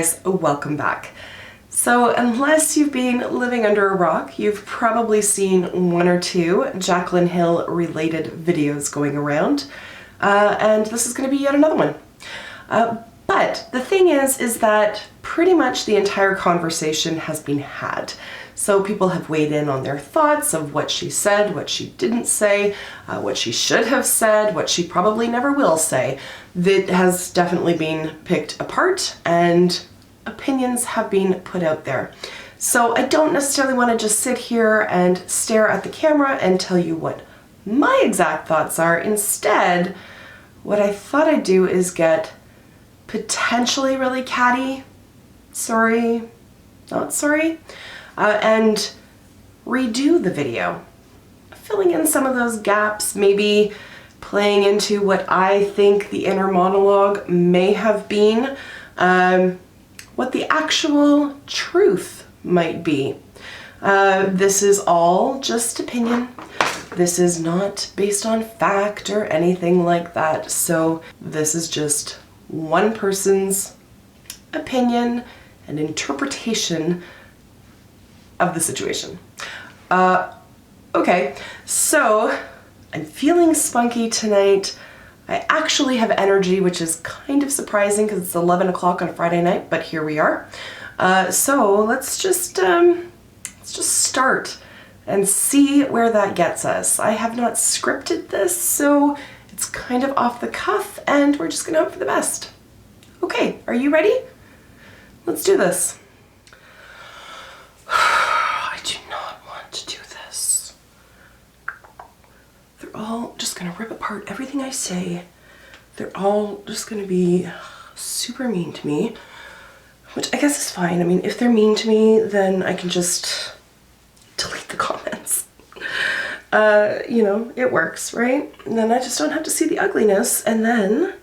guys, welcome back. So unless you've been living under a rock, you've probably seen one or two Jaclyn Hill related videos going around, and this is going to be yet another one. But the thing is that pretty much the entire conversation has been had. So people have weighed in on their thoughts of what she said, what she didn't say, what she should have said, what she probably never will say. That has definitely been picked apart and opinions have been put out there. So I don't necessarily want to just sit here and stare at the camera and tell you what my exact thoughts are. Instead, what I thought I'd do is get potentially really catty, sorry, not sorry, and redo the video, filling in some of those gaps, maybe playing into what I think the inner monologue may have been, what the actual truth might be. This is all just opinion. This is not based on fact or anything like that. So this is just one person's opinion and interpretation of the situation. Okay, so I'm feeling spunky tonight. I actually have energy, which is kind of surprising because it's 11 o'clock on a Friday night, but here we are. So let's just start and see where that gets us. I have not scripted this, so it's kind of off the cuff, and we're just gonna hope for the best. Okay, are you ready? Let's do this. I do not want to do this. They're all just gonna rip apart everything I say. They're all just gonna be super mean to me, which I guess is fine. I mean, if they're mean to me, then I can just delete the comments. You know, it works, right? And then I just don't have to see the ugliness, and then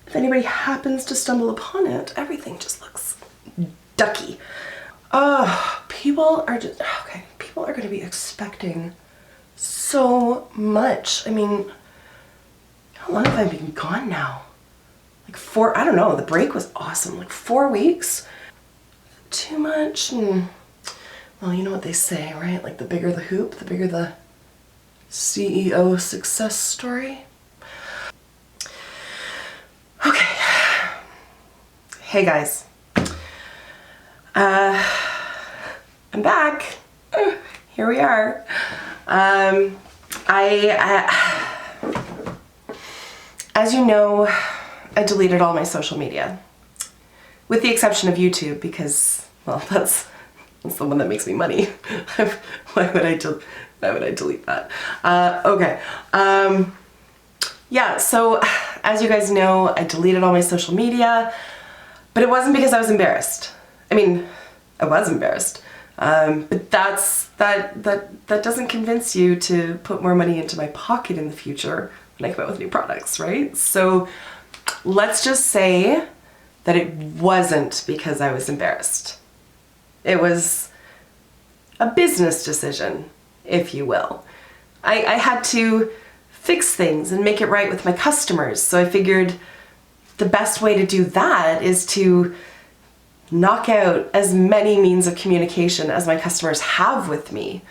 if anybody happens to stumble upon it, everything just looks ducky. People are just, okay, people are gonna be expecting so much. I mean, how long have I been gone now? Like I don't know, the break was awesome. Like 4 weeks? Too much? Well, you know what they say, right? Like the bigger the hoop, the bigger the CEO success story. Okay. Hey guys. I'm back. Here we are. As you know, I deleted all my social media, with the exception of YouTube, because, well, that's the one that makes me money. Why would I delete that? Okay. Yeah, so as you guys know, I deleted all my social media, but it wasn't because I was embarrassed. I mean, I was embarrassed. But that doesn't convince you to put more money into my pocket in the future when I come out with new products, right? So let's just say that it wasn't because I was embarrassed. It was a business decision, if you will. I had to fix things and make it right with my customers, so I figured the best way to do that is to knock out as many means of communication as my customers have with me,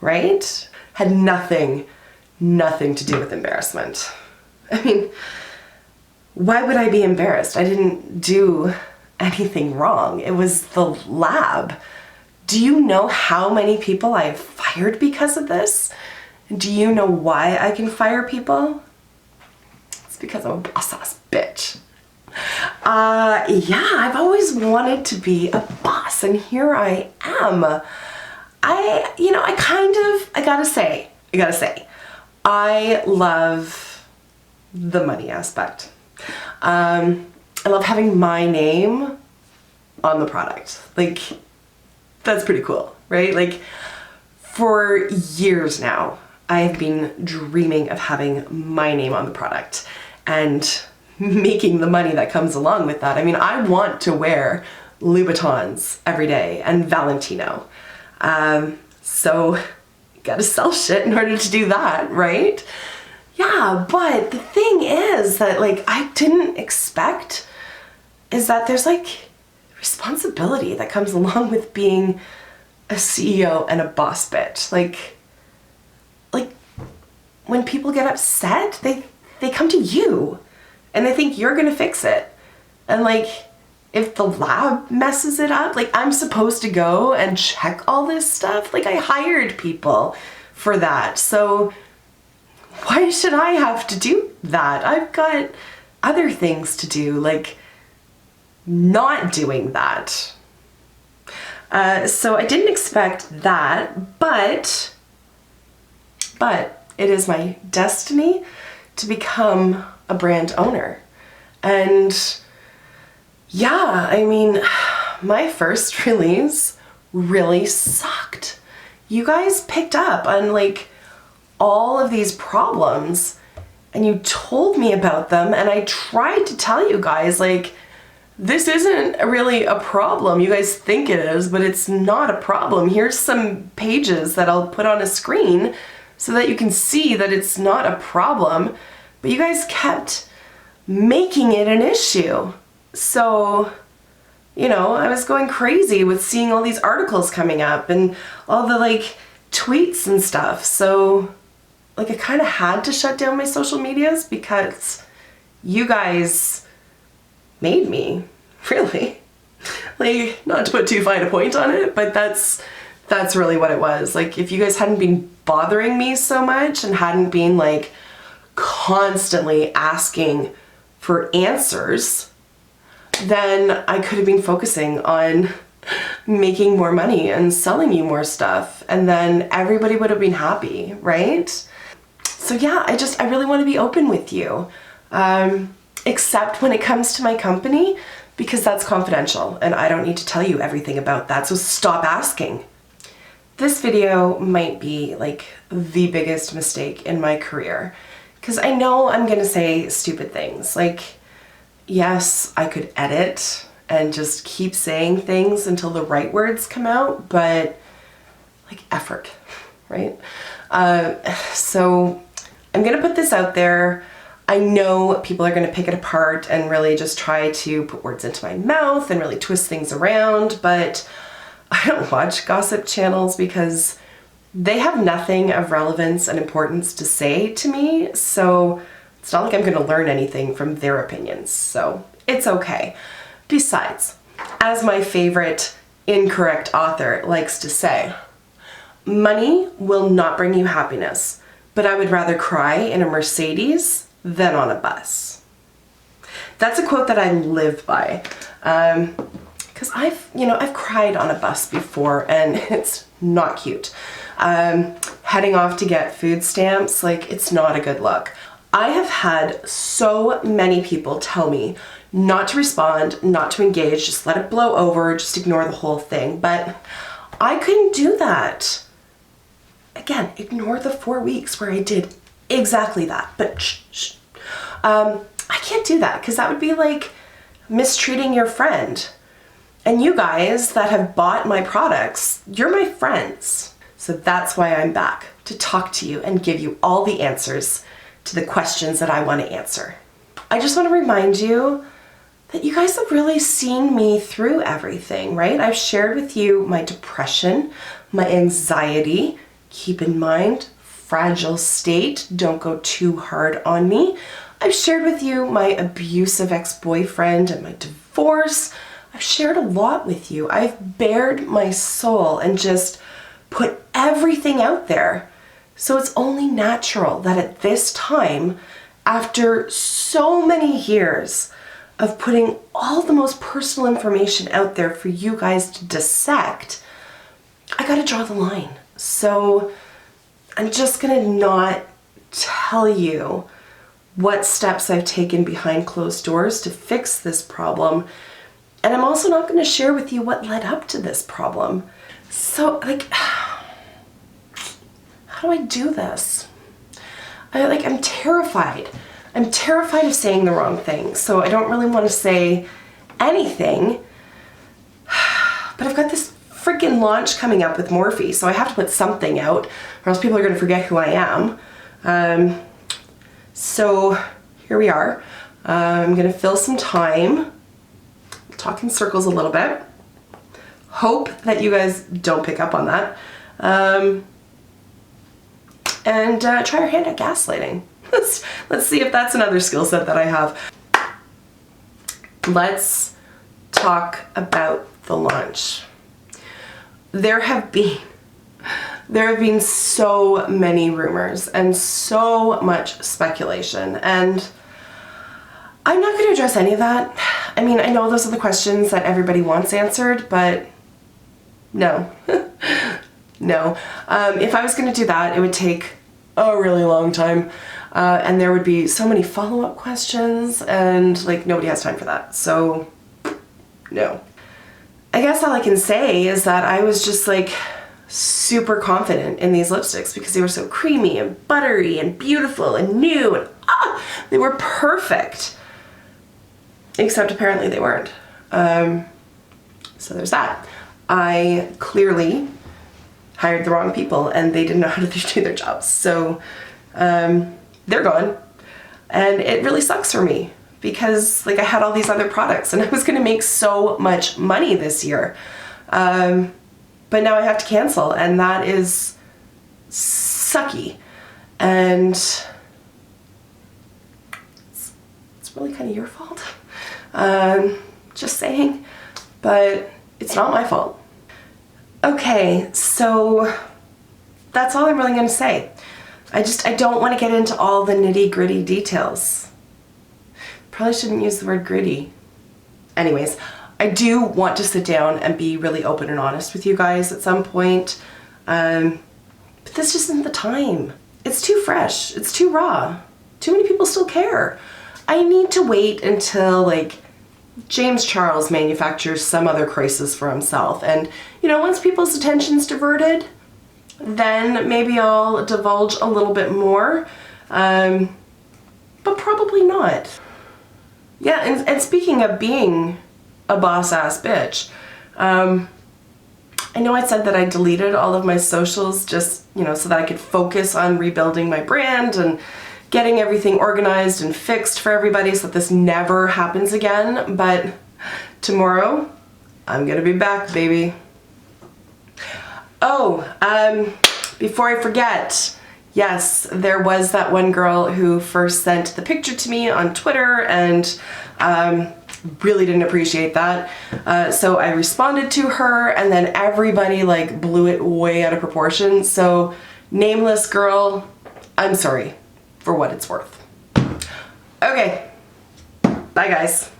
right? Had nothing to do with embarrassment. I mean, why would I be embarrassed? I didn't do anything wrong. It was the lab. Do you know how many people I've fired because of this? Do you know why I can fire people? It's because I'm a boss-ass bitch. Yeah, I've always wanted to be a boss, and here I am. I gotta say, I love the money aspect. I love having my name on the product. Like, that's pretty cool, right? Like, for years now, I've been dreaming of having my name on the product and making the money that comes along with that. I mean, I want to wear Louboutins every day and Valentino. So gotta sell shit in order to do that, right? Yeah, but the thing is that, like, I didn't expect is that there's like responsibility that comes along with being a CEO and a boss bitch. Like when people get upset, they come to you and they think you're gonna fix it. And like, if the lab messes it up, like I'm supposed to go and check all this stuff. Like I hired people for that. So why should I have to do that? I've got other things to do, like not doing that. So I didn't expect that, but it is my destiny to become a brand owner. And yeah, I mean, my first release really sucked. You guys picked up on like all of these problems and you told me about them, and I tried to tell you guys like, this isn't really a problem. You guys think it is, but it's not a problem. Here's some pages that I'll put on a screen so that you can see that it's not a problem. But you guys kept making it an issue. So, you know, I was going crazy with seeing all these articles coming up and all the like tweets and stuff. So like I kind of had to shut down my social medias because you guys made me, really. Like, not to put too fine a point on it, but that's really what it was. Like, if you guys hadn't been bothering me so much and hadn't been like constantly asking for answers, then I could have been focusing on making more money and selling you more stuff, and then everybody would have been happy, right? So yeah, I really want to be open with you, except when it comes to my company, because that's confidential and I don't need to tell you everything about that, so stop asking. This video might be like the biggest mistake in my career, because I know I'm gonna say stupid things. Like, yes, I could edit and just keep saying things until the right words come out, but like effort, right? So I'm gonna put this out there. I know people are gonna pick it apart and really just try to put words into my mouth and really twist things around, but I don't watch gossip channels because they have nothing of relevance and importance to say to me, so it's not like I'm gonna learn anything from their opinions, so it's okay. Besides, as my favorite incorrect author likes to say, money will not bring you happiness, but I would rather cry in a Mercedes than on a bus. That's a quote that I live by, because I've cried on a bus before and it's not cute. Heading off to get food stamps, like, it's not a good look. I have had so many people tell me not to respond, not to engage, just let it blow over, just ignore the whole thing, but I couldn't do that. Again, ignore the 4 weeks where I did exactly that, but shh. I can't do that because that would be like mistreating your friend. And you guys that have bought my products, you're my friends. So that's why I'm back, to talk to you and give you all the answers to the questions that I want to answer. I just want to remind you that you guys have really seen me through everything, right? I've shared with you my depression, my anxiety. Keep in mind, fragile state, don't go too hard on me. I've shared with you my abusive ex-boyfriend and my divorce. I've shared a lot with you. I've bared my soul and just put everything out there. So it's only natural that at this time, after so many years of putting all the most personal information out there for you guys to dissect, I gotta draw the line. So I'm just gonna not tell you what steps I've taken behind closed doors to fix this problem. And I'm also not gonna share with you what led up to this problem. So like, how do I do this? I'm terrified. I'm terrified of saying the wrong thing. So I don't really wanna say anything, but I've got this freaking launch coming up with Morphe, so I have to put something out or else people are gonna forget who I am. So here we are. I'm gonna fill some time talk in circles a little bit. Hope that you guys don't pick up on that. And try your hand at gaslighting. Let's see if that's another skill set that I have. Let's talk about the launch. There have been so many rumors and so much speculation, and I'm not going to address any of that. I mean, I know those are the questions that everybody wants answered, but no. No. If I was going to do that, it would take a really long time, and there would be so many follow-up questions, and like nobody has time for that. So no. I guess all I can say is that I was just like super confident in these lipsticks because they were so creamy and buttery and beautiful and new, and they were perfect. Except apparently they weren't. So there's that. I clearly hired the wrong people and they didn't know how to do their jobs. So they're gone. And it really sucks for me because like I had all these other products and I was gonna make so much money this year. But now I have to cancel, and that is sucky. And it's really kind of your fault. Just saying, but it's not my fault. Okay, so that's all I'm really gonna say. I don't want to get into all the nitty-gritty details. Probably shouldn't use the word gritty. Anyways, I do want to sit down and be really open and honest with you guys at some point, but this just isn't the time. It's too fresh, it's too raw. Too many people still care. I need to wait until like James Charles manufactures some other crisis for himself, and you know, once people's attention's diverted, then maybe I'll divulge a little bit more, but probably not. Yeah, and speaking of being a boss-ass bitch, I know I said that I deleted all of my socials just, you know, so that I could focus on rebuilding my brand and getting everything organized and fixed for everybody so that this never happens again, but tomorrow, I'm gonna be back, baby. Oh, before I forget, yes, there was that one girl who first sent the picture to me on Twitter, and really didn't appreciate that. So I responded to her, and then everybody like blew it way out of proportion. So nameless girl, I'm sorry for what it's worth. Okay, bye guys.